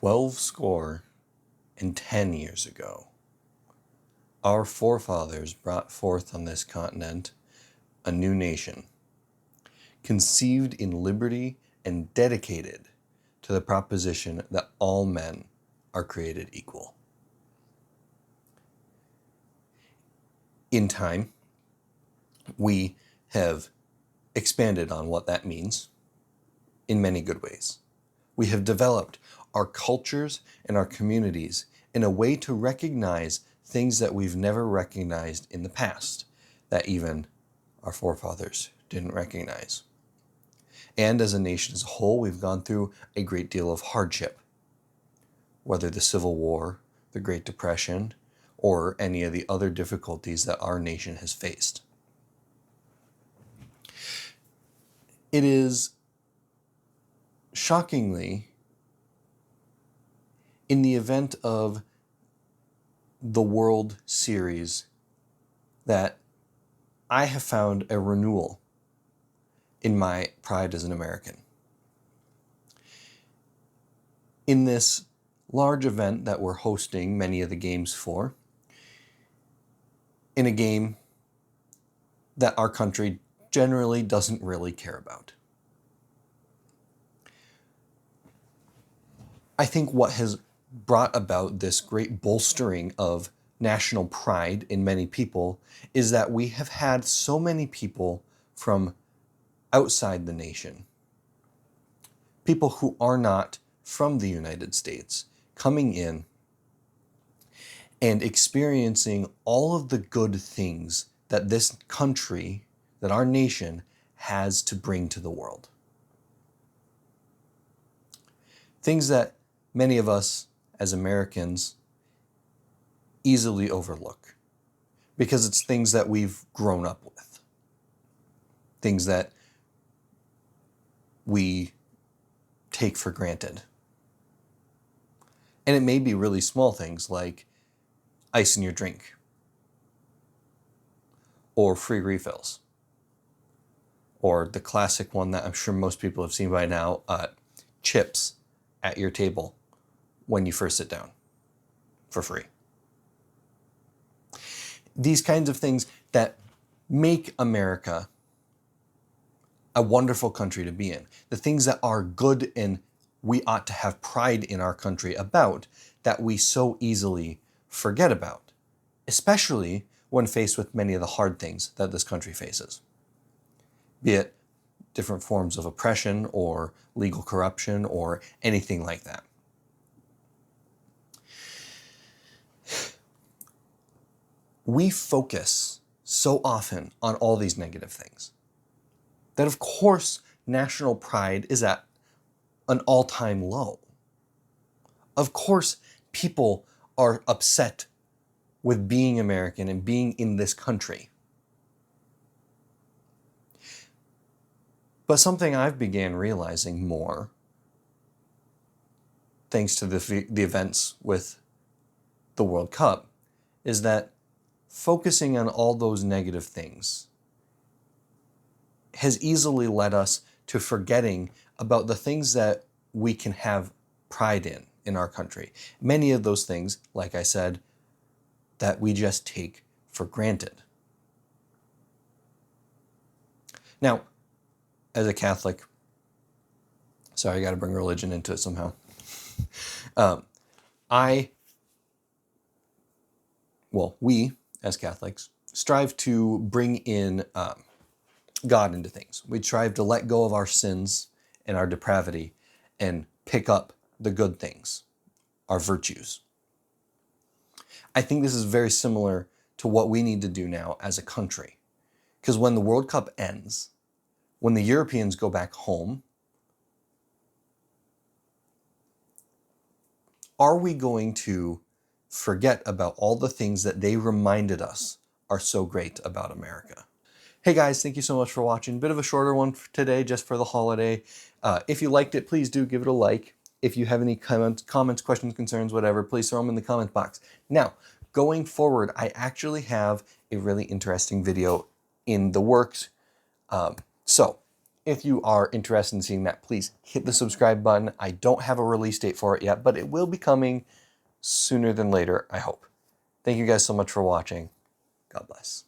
12 score and 10 years ago, our forefathers brought forth on this continent a new nation, conceived in liberty and dedicated to the proposition that all men are created equal. In time, we have expanded on what that means in many good ways. We have developed our cultures and our communities in a way to recognize things that we've never recognized in the past, that even our forefathers didn't recognize. And as a nation as a whole, we've gone through a great deal of hardship, whether the Civil War, the Great Depression, or any of the other difficulties that our nation has faced. It is shockingly, in the event of the World Series, that I have found a renewal in my pride as an American. In this large event that we're hosting many of the games for, in a game that our country generally doesn't really care about. I think what has brought about this great bolstering of national pride in many people is that we have had so many people from outside the nation, people who are not from the United States, coming in and experiencing all of the good things that this country, that our nation has to bring to the world. Things that many of us as Americans easily overlook because it's things that we've grown up with, things that we take for granted. And it may be really small things like ice in your drink or free refills, or the classic one that I'm sure most people have seen by now, chips at your table when you first sit down for free. These kinds of things that make America a wonderful country to be in. The things that are good and we ought to have pride in our country about, that we so easily forget about, especially when faced with many of the hard things that this country faces. Be it different forms of oppression or legal corruption or anything like that. We focus so often on all these negative things that, of course, national pride is at an all-time low. Of course, people are upset with being American and being in this country. But something I've began realizing more, thanks to the events with the World Cup, is that focusing on all those negative things has easily led us to forgetting about the things that we can have pride in our country. Many of those things, like I said, that we just take for granted. Now, as a Catholic, sorry, I got to bring religion into it somehow. We, as Catholics, strive to bring in God into things. We strive to let go of our sins and our depravity and pick up the good things, our virtues. I think this is very similar to what we need to do now as a country. Because when the World Cup ends, when the Europeans go back home, are we going to forget about all the things that they reminded us are so great about America? Hey guys, thank you so much for watching. Bit of a shorter one for today, just for the holiday. If you liked it, please do give it a like. If you have any comments, questions, concerns, whatever, please throw them in the comment box. Now, going forward, I actually have a really interesting video in the works. So If you are interested in seeing that, please hit the subscribe button. I don't have a release date for it yet, but it will be coming sooner than later, I hope. Thank you guys so much for watching. God bless.